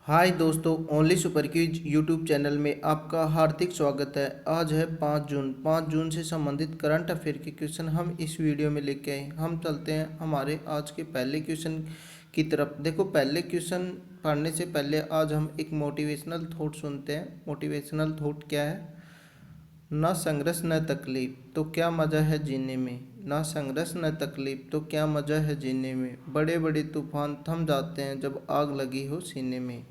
हाय दोस्तों, only super quiz YouTube channel में आपका हार्दिक स्वागत है। आज है 5 जून। 5 जून से संबंधित करंट अफेयर के क्वेश्चन हम इस वीडियो में लेके आए। हम चलते हैं हमारे आज के पहले क्वेश्चन की तरफ। देखो, पहले क्वेश्चन पढ़ने से पहले आज हम एक मोटिवेशनल थॉट सुनते हैं। मोटिवेशनल थॉट क्या है? ना संघर्ष न तकलीफ तो क्या मज़ा है जीने में। ना संघर्ष न तकलीफ तो क्या मज़ा है जीने में। बड़े बड़े तूफान थम जाते हैं जब आग लगी हो सीने में।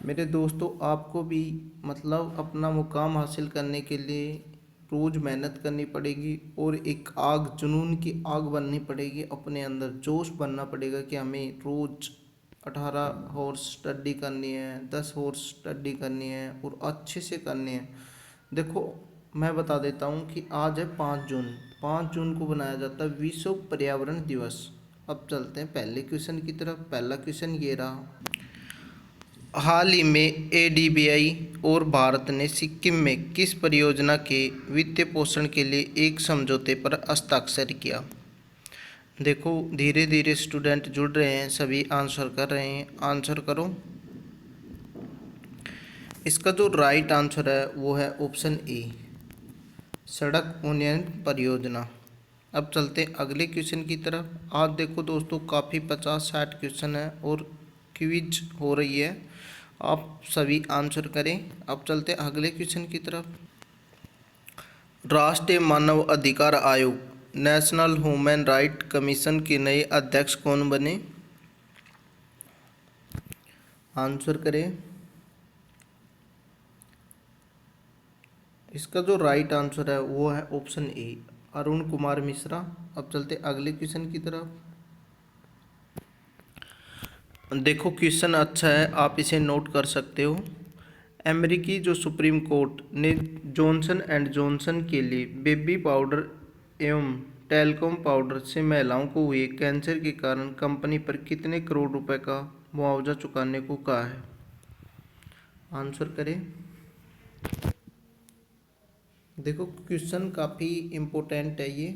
मेरे दोस्तों, आपको भी अपना मुकाम हासिल करने के लिए रोज़ मेहनत करनी पड़ेगी और एक आग, जुनून की आग बननी पड़ेगी। अपने अंदर जोश बनना पड़ेगा कि हमें रोज़ 18 हॉर्स स्टडी करनी है, 10 हॉर्स स्टडी करनी है और अच्छे से करनी है। देखो, मैं बता देता हूँ कि आज है 5 जून। 5 जून को बनाया जाता है विश्व पर्यावरण दिवस। अब चलते हैं पहले क्वेश्चन की तरफ। पहला क्वेश्चन ये रहा। हाल ही में एडीबीआई और भारत ने सिक्किम में किस परियोजना के वित्तीय पोषण के लिए एक समझौते पर हस्ताक्षर किया? देखो, धीरे धीरे स्टूडेंट जुड़ रहे हैं, सभी आंसर कर रहे हैं। आंसर करो। इसका जो राइट आंसर है वो है ऑप्शन ए, सड़क उन्नयन परियोजना। अब चलते हैं अगले क्वेश्चन की तरफ। आज देखो दोस्तों, काफ़ी 50-60 क्वेश्चन है और क्विज हो रही है। आप सभी आंसर करें। अब चलते हैं अगले क्वेश्चन की तरफ। राष्ट्रीय मानव अधिकार आयोग, नेशनल ह्यूमन राइट कमीशन के नए अध्यक्ष कौन बने? आंसर करें। इसका जो राइट आंसर है वो है ऑप्शन ए, अरुण कुमार मिश्रा। अब चलते अगले क्वेश्चन की तरफ। देखो, क्वेश्चन अच्छा है, आप इसे नोट कर सकते हो। अमेरिकी जो सुप्रीम कोर्ट ने जॉनसन एंड जॉनसन के लिए बेबी पाउडर एवं टेलकॉम पाउडर से महिलाओं को हुए कैंसर के कारण कंपनी पर कितने करोड़ रुपए का मुआवजा चुकाने को कहा है? आंसर करें। देखो, क्वेश्चन काफ़ी इम्पोर्टेंट है ये।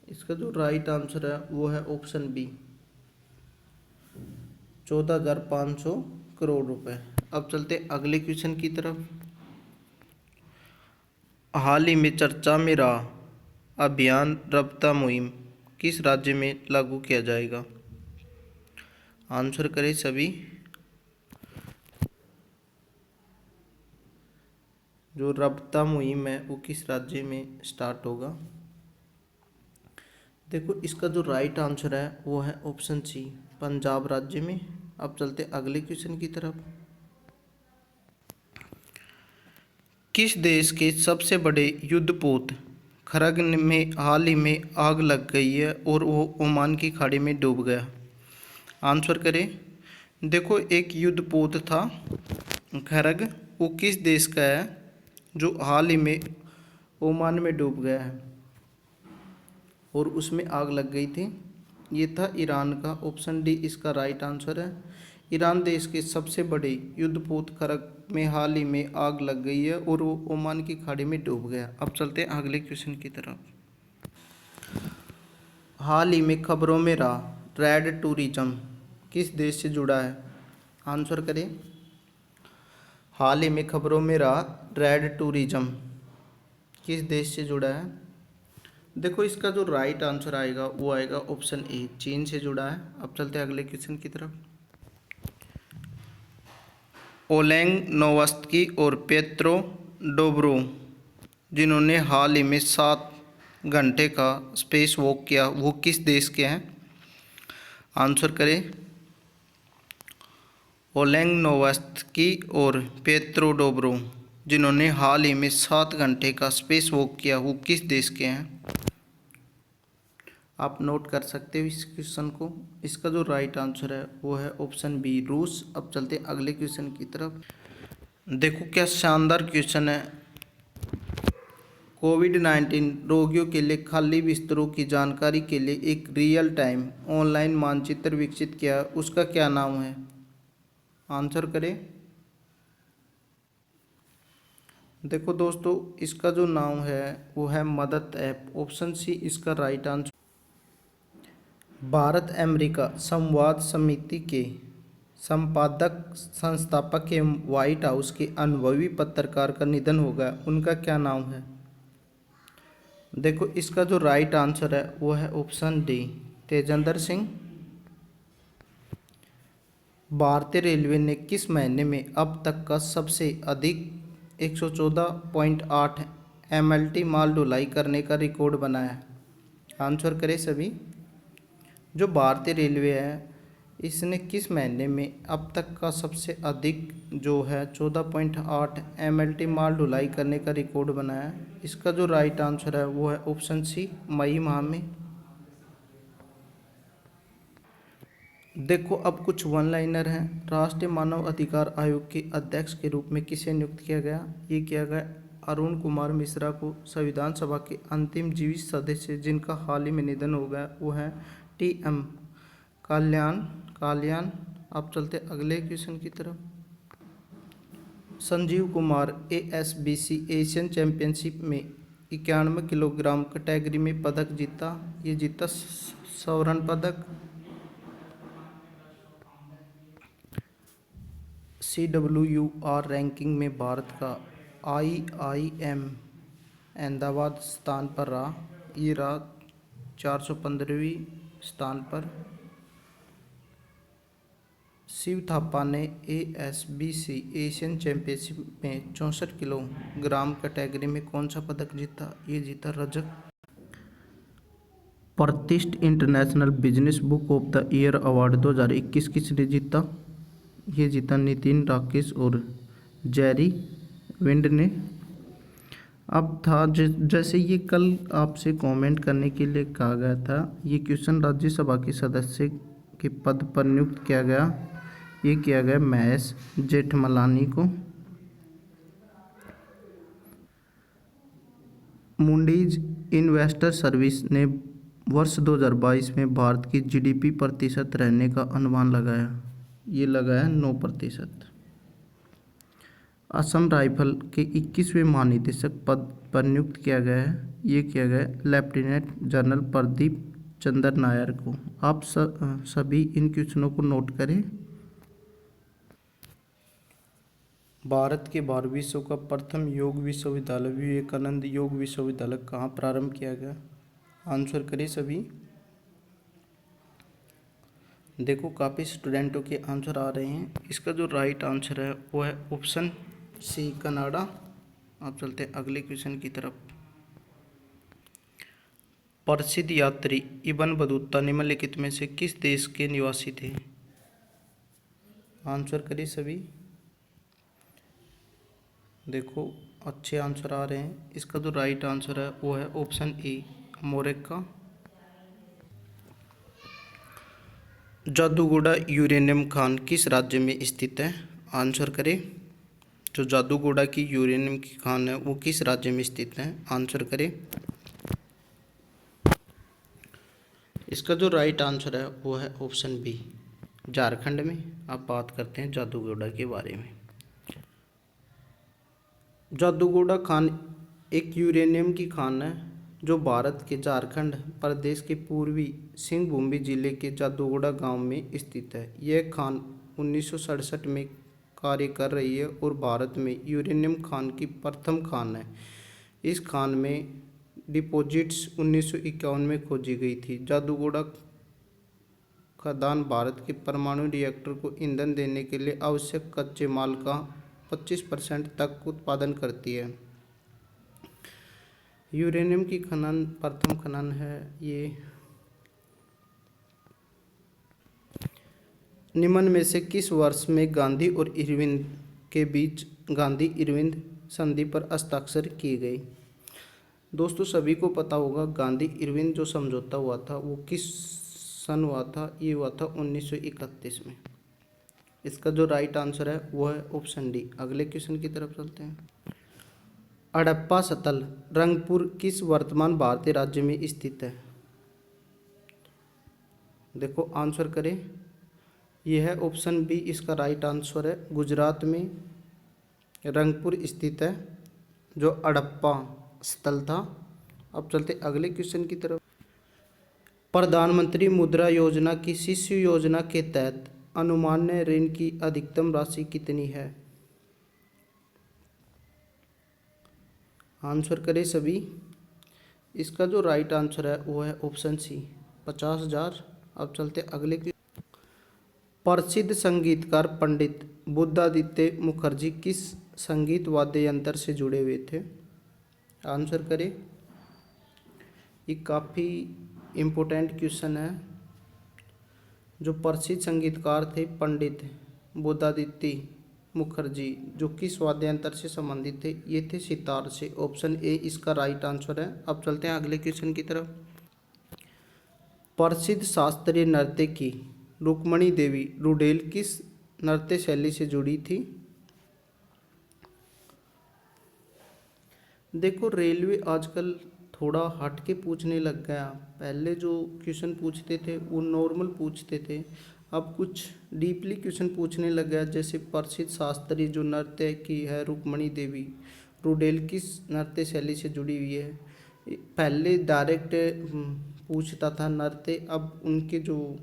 इसका जो राइट आंसर है वो है ऑप्शन बी, 14,500 करोड़ रुपए। अब चलते अगले क्वेश्चन की तरफ। हाल ही में चर्चा में रहा अभियान रफ्ता मुहिम किस राज्य में लागू किया जाएगा? आंसर करें सभी। जो रफ्ता मुहिम है वो किस राज्य में स्टार्ट होगा? देखो, इसका जो राइट आंसर है वो है ऑप्शन सी, पंजाब राज्य में। अब चलते अगले क्वेश्चन की तरफ। किस देश के सबसे बड़े युद्धपोत खरग में हाल ही में आग लग गई है और वो ओमान की खाड़ी में डूब गया? आंसर करें। देखो, एक युद्धपोत था खरग, वो किस देश का है जो हाल ही में ओमान में डूब गया है और उसमें आग लग गई थी? ये था ईरान का। ऑप्शन डी इसका राइट आंसर है। ईरान देश के सबसे बड़े युद्धपोत खरग में हाल ही में आग लग गई है और वो ओमान की खाड़ी में डूब गया। अब चलते हैं अगले क्वेश्चन की तरफ। हाल ही में खबरों में रहा रेड टूरिज्म किस देश से जुड़ा है? आंसर करें। हाल ही में खबरों में रहा रेड टूरिज्म किस देश से जुड़ा है? देखो, इसका जो राइट आंसर आएगा वो आएगा ऑप्शन ए, चीन से जुड़ा है। अब चलते हैं अगले क्वेश्चन की तरफ। ओलेंग नोवस्की और पेत्रो डोब्रो, जिन्होंने हाल ही में 7 घंटे का स्पेस वॉक किया, वो किस देश के हैं? आंसर करें। ओलेंग नोवस्की और पेत्रो डोब्रो, जिन्होंने हाल ही में 7 घंटे का स्पेस वॉक किया, वो किस देश के हैं? आप नोट कर सकते हो इस क्वेश्चन को। इसका जो राइट आंसर है वो है ऑप्शन बी, रूस। अब चलते हैं अगले क्वेश्चन की तरफ। देखो, क्या शानदार क्वेश्चन है। कोविड-19 रोगियों के लिए खाली बिस्तरों की जानकारी के लिए एक रियल टाइम ऑनलाइन मानचित्र विकसित किया, उसका क्या नाम है? आंसर करें। देखो दोस्तों, इसका जो नाम है वो है मदद ऐप। ऑप्शन सी इसका राइट आंसर। भारत अमेरिका संवाद समिति के संपादक संस्थापक एवं व्हाइट हाउस के अनुभवी पत्रकार का निधन हो गया, उनका क्या नाम है? देखो इसका जो राइट आंसर है वो है ऑप्शन डी, तेजेंद्र सिंह। भारतीय रेलवे ने किस महीने में अब तक का सबसे अधिक 114.8 MLT माल ढुलाई करने का रिकॉर्ड बनाया? आंसर करें सभी। जो भारतीय रेलवे है इसने किस महीने में अब तक का सबसे अधिक जो है 14.8 MLT माल ढुलाई करने का रिकॉर्ड बनाया है? इसका जो राइट आंसर है वो है ऑप्शन सी, मई माह में। देखो अब कुछ वन लाइनर हैं। राष्ट्रीय मानव अधिकार आयोग के अध्यक्ष के रूप में किसे नियुक्त किया गया? ये किया गया अरुण कुमार मिश्रा को। संविधान सभा के अंतिम जीवित सदस्य जिनका हाल ही में निधन हो गया वो है TM काल्याण। अब चलते अगले क्वेश्चन की तरफ। Sanjeev Kumar ASBC Asian championship में 91 किलोग्राम कैटेगरी में पदक जीता। ये जीता स्वर्ण पदक। CWUR रैंकिंग में भारत का IIM अहमदाबाद स्थान पर रहा। ये रहा 415वीं स्थान पर। शिव थापा ने ASBC एशियन चैंपियनशिप में 64 किलोग्राम कैटेगरी में कौन सा पदक जीता? ये जीता रजत। प्रतिष्ठित international business book of the year award 2021 किसने जीता? ये जीता नितिन राकेश और जेरी विंड ने। अब था जैसे ये कल आपसे कमेंट करने के लिए कहा गया था, ये क्वेश्चन राज्यसभा के सदस्य के पद पर नियुक्त किया गया। ये किया गया महेश जेठमलानी को। मूडीज इन्वेस्टर सर्विस ने वर्ष 2022 में भारत की GDP प्रतिशत रहने का अनुमान लगाया। ये लगाया 9%। असम राइफल के 21वें महानिदेशक पद पर नियुक्त किया गया है। ये किया गया लेफ्टिनेंट जनरल प्रदीप चंद्र नायर को। आप सभी इन क्वेश्चनों को नोट करें। भारत के 12वीं विश्व का प्रथम योग विश्वविद्यालय विवेकानंद योग विश्वविद्यालय कहाँ प्रारंभ किया गया? आंसर करें सभी। देखो काफ़ी स्टूडेंटों के आंसर आ रहे हैं। इसका जो राइट आंसर है वो है ऑप्शन सी, कनाडा। अब चलते हैं अगले क्वेश्चन की तरफ। प्रसिद्ध यात्री इब्न बतूता निम्नलिखित में से किस देश के निवासी थे? आंसर करिए सभी। देखो अच्छे आंसर आ रहे हैं। इसका जो राइट आंसर है वो है option A, Morocco. Jaduguda uranium Khan किस राज्य में स्थित है? आंसर करें। जो जादूगोड़ा की यूरेनियम की खान है वो किस राज्य में स्थित है? आंसर करें। इसका जो राइट आंसर है वो है ऑप्शन बी, झारखंड में। अब बात करते हैं जादूगोड़ा के बारे में। जादूगोड़ा खान एक यूरेनियम की खान है जो भारत के झारखंड प्रदेश के पूर्वी सिंहभूम जिले के जादूगोड़ा गांव में स्थित है। यह खान 1967 में कार्य कर रही है और भारत में यूरेनियम खान की प्रथम खान है। इस खान में डिपॉजिट्स 1951 में खोजी गई थी। जादूगोड़ा खदान भारत के परमाणु रिएक्टर को ईंधन देने के लिए आवश्यक कच्चे माल का 25% तक उत्पादन करती है। यूरेनियम की खनन प्रथम खनन है ये। निम्न में से किस वर्ष में गांधी और इरविन के बीच गांधी इरविन संधि पर हस्ताक्षर किए गए? दोस्तों सभी को पता होगा गांधी इरविन जो समझौता हुआ था वो किस सन हुआ था? ये हुआ था 1931 में। इसका जो राइट आंसर है वो है ऑप्शन डी। अगले क्वेश्चन की तरफ चलते हैं। हड़प्पा स्थल रंगपुर किस वर्तमान भारतीय राज्य में स्थित है? देखो आंसर करें। यह है ऑप्शन बी, इसका राइट आंसर है गुजरात में रंगपुर स्थित है जो हड़प्पा स्थल था। अब चलते अगले क्वेश्चन की तरफ। प्रधानमंत्री मुद्रा योजना की शिशु योजना के तहत अनुमान्य ऋण की अधिकतम राशि कितनी है? आंसर करें सभी। इसका जो राइट आंसर है वो है ऑप्शन सी, 50,000। अब चलते अगले की। प्रसिद्ध संगीतकार पंडित बुद्धादित्य मुखर्जी किस संगीत वाद्य यंत्र से जुड़े हुए थे? आंसर करें। ये काफ़ी इम्पोर्टेंट क्वेश्चन है। जो प्रसिद्ध संगीतकार थे पंडित बुद्धादित्य मुखर्जी, जो किस वाद्य यंत्र से संबंधित थे? ये थे सितार से। ऑप्शन ए इसका राइट आंसर है। अब चलते हैं अगले क्वेश्चन की तरफ। प्रसिद्ध शास्त्रीय नर्तकी रुक्मणी देवी रुडेल किस नृत्य शैली से जुड़ी थी? देखो, रेलवे आजकल थोड़ा हट के पूछने लग गया। पहले जो क्वेश्चन पूछते थे वो नॉर्मल पूछते थे, अब कुछ डीपली क्वेश्चन पूछने लग गया। जैसे प्रसिद्ध शास्त्रीय जो नृत्य की है रुक्मणी देवी रुडेल किस नृत्य शैली से जुड़ी हुई है? पहले डायरेक्ट पूछता था नृत्य, अब उनके जो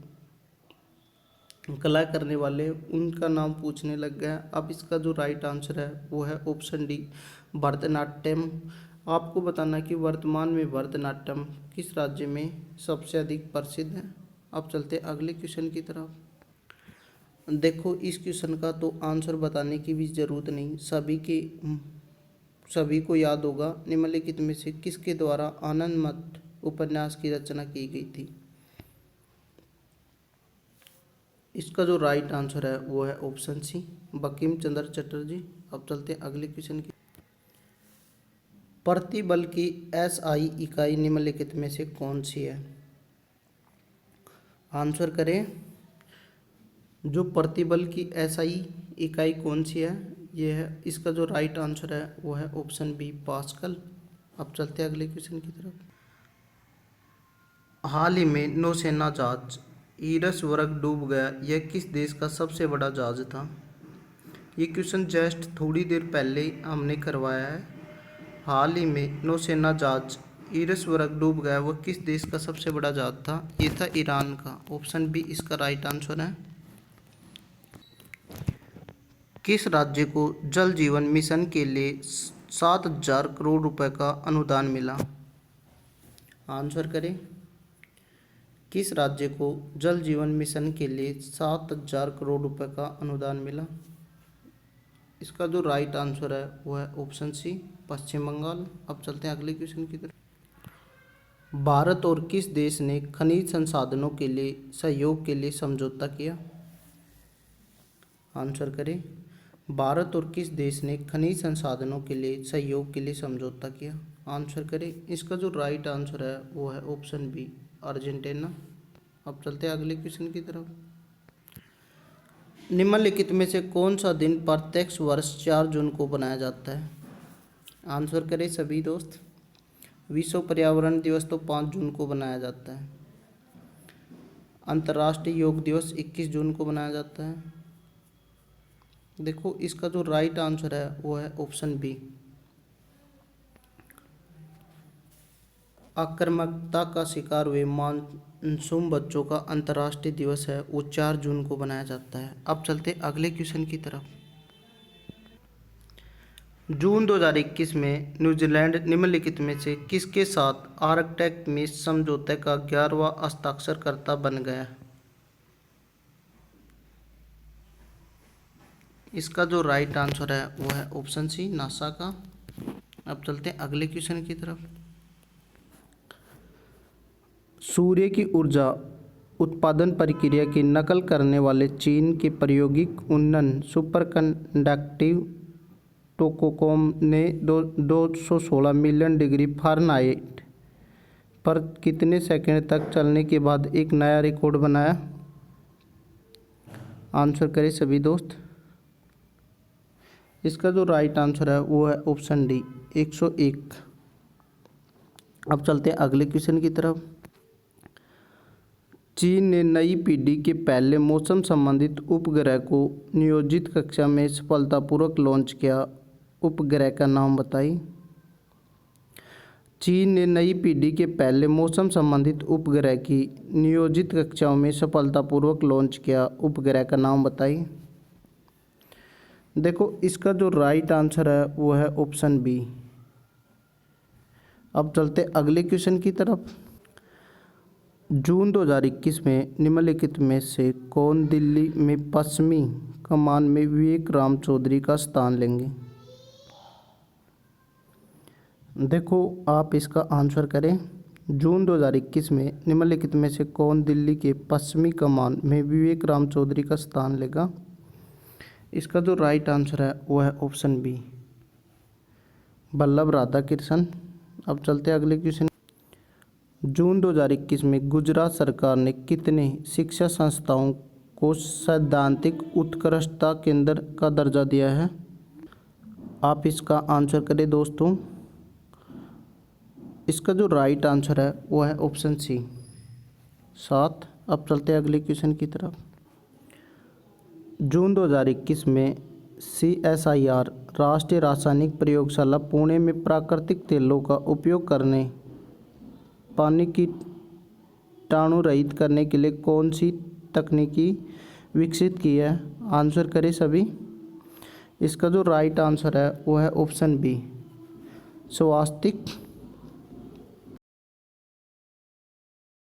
कला करने वाले उनका नाम पूछने लग गया। अब इसका जो राइट आंसर है वो है ऑप्शन डी, भरतनाट्यम। आपको बताना कि वर्तमान में भरतनाट्यम किस राज्य में सबसे अधिक प्रसिद्ध है। अब चलते अगले क्वेश्चन की तरफ। देखो, इस क्वेश्चन का तो आंसर बताने की भी ज़रूरत नहीं, सभी को याद होगा। निम्नलिखित में से किसके द्वारा आनंद मठ उपन्यास की रचना की गई थी? इसका जो राइट आंसर है वो है ऑप्शन सी, बंकिम चंद्र चटर्जी। अब चलते हैं अगले क्वेश्चन की। प्रतिबल की एसआई इकाई निम्नलिखित में से कौन सी है? आंसर करें। जो प्रतिबल की एसआई इकाई कौन सी है? ये है, इसका जो राइट आंसर है वो है ऑप्शन बी, पास्कल। अब चलते हैं अगले क्वेश्चन की तरफ। हाल ही में नौसेना जहाज ईरसवर्ग डूब गया, यह किस देश का सबसे बड़ा जहाज था? ये क्वेश्चन जस्ट थोड़ी देर पहले हमने करवाया है। हाल ही में नौसेना जहाज ईरसवर्ग डूब गया, वह किस देश का सबसे बड़ा जहाज था? ये था ईरान का। ऑप्शन बी इसका राइट आंसर है। किस राज्य को जल जीवन मिशन के लिए 7,000 करोड़ रुपए का अनुदान मिला? आंसर करें। किस राज्य को जल जीवन मिशन के लिए 7,000 करोड़ रुपए का अनुदान मिला? इसका जो राइट आंसर है वो है ऑप्शन सी, पश्चिम बंगाल। अब चलते हैं अगले क्वेश्चन की तरफ। भारत और किस देश ने खनिज संसाधनों के लिए सहयोग के लिए समझौता किया? आंसर करें। भारत और किस देश ने खनिज संसाधनों के लिए सहयोग के लिए समझौता किया? आंसर करें। इसका जो राइट आंसर है वो है ऑप्शन बी, अर्जेंटीना। अब चलते हैं अगले क्वेश्चन की तरफ। निम्नलिखित में से कौन सा दिन प्रत्येक वर्ष 4 जून को बनाया जाता है? आंसर करें सभी दोस्त। विश्व पर्यावरण दिवस तो 5 जून को बनाया जाता है। अंतर्राष्ट्रीय योग दिवस 21 जून को बनाया जाता है। देखो, इसका जो राइट आंसर है वो है ऑप्शन बी, आक्रामकता का शिकार हुए मासूम बच्चों का अंतर्राष्ट्रीय दिवस है, वो 4 जून को बनाया जाता है। अब चलते अगले क्वेश्चन की तरफ। जून 2021 में न्यूजीलैंड निम्नलिखित में से किसके साथ आर्कटिक में समझौते का 11वां हस्ताक्षरकर्ता बन गया? इसका जो राइट आंसर है वो है ऑप्शन सी, नासा का। अब चलते हैं अगले क्वेश्चन की तरफ। सूर्य की ऊर्जा उत्पादन प्रक्रिया की नकल करने वाले चीन के प्रायोगिक उन्नयन सुपरकंडक्टिव टोकोकॉम ने 216 मिलियन डिग्री फ़ारेनहाइट पर कितने सेकंड तक चलने के बाद एक नया रिकॉर्ड बनाया? आंसर करें सभी दोस्त। इसका जो राइट आंसर है वो है ऑप्शन डी, 101। अब चलते हैं अगले क्वेश्चन की तरफ। चीन ने नई पीढ़ी के पहले मौसम संबंधित उपग्रह को नियोजित कक्षा में सफलतापूर्वक लॉन्च किया। उपग्रह का नाम बताइए। चीन ने नई पीढ़ी के पहले मौसम संबंधित उपग्रह की नियोजित कक्षाओं में सफलतापूर्वक लॉन्च किया। उपग्रह का नाम बताइए। देखो, इसका जो राइट आंसर है वो है ऑप्शन बी। अब चलते अगले क्वेश्चन की तरफ। जून 2021 में निम्नलिखित में से कौन दिल्ली में पश्चिमी कमान में विवेक राम चौधरी का स्थान लेंगे? देखो, आप इसका आंसर करें। जून 2021 में निम्नलिखित में से कौन दिल्ली के पश्चिमी कमान में विवेक राम चौधरी का स्थान लेगा? इसका जो राइट आंसर है वो है ऑप्शन बी, वल्लभ राधाकृष्णन। अब चलते अगले क्वेश्चन। जून 2021 में गुजरात सरकार ने कितने शिक्षा संस्थाओं को सैद्धांतिक उत्कृष्टता केंद्र का दर्जा दिया है? आप इसका आंसर करें दोस्तों। इसका जो राइट आंसर है वो है ऑप्शन सी, 7। अब चलते हैं अगले क्वेश्चन की तरफ। जून 2021 में CSIR राष्ट्रीय रासायनिक प्रयोगशाला पुणे में प्राकृतिक तेलों का उपयोग करने पानी की कीटाणु रहित करने के लिए कौन सी तकनीकी विकसित की है? आंसर करें सभी। इसका जो राइट आंसर है वो है ऑप्शन बी, स्वास्तिक।